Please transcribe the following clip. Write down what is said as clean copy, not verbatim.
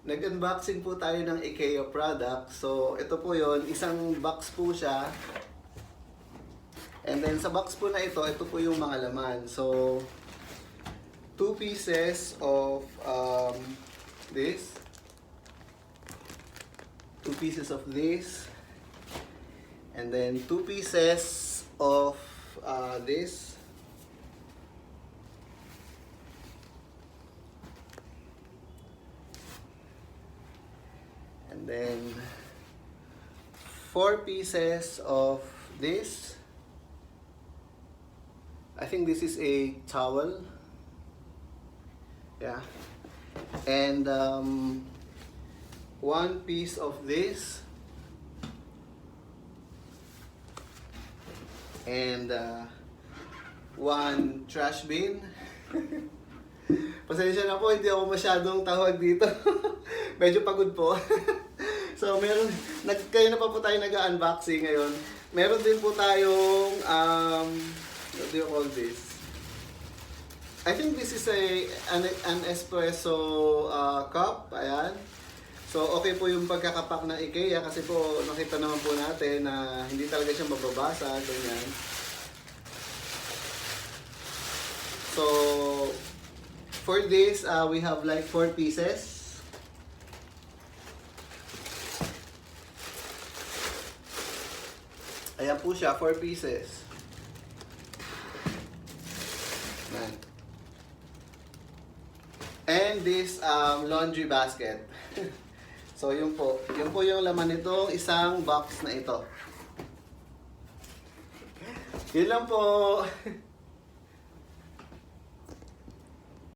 Nag-unboxing po tayo ng IKEA product. So, ito po yon, isang box po siya. And then sa box po na ito po yung mga laman. So, 2 pieces of this. 2 pieces of this. And then 2 pieces of this. And then 4 pieces of this. I think this is a towel. Yeah. And 1 piece of this. And 1 trash bin. Pasensya na po, hindi ako masyadong tawag dito. Medyo pagod po. So, kayo na pa po tayo nag-unboxing ngayon. Meron din po tayong, what do you call this? I think this is an espresso cup. Ayan. So, okay po yung pagkakapak ng IKEA kasi po nakita naman po natin na hindi talaga siya mababasa. Ganyan. So, for this, we have like 4 pieces. Ayan po siya, 4 pieces. Ayan. And this laundry basket. So, yun po yung laman nitong isang box na ito. Yun lang po.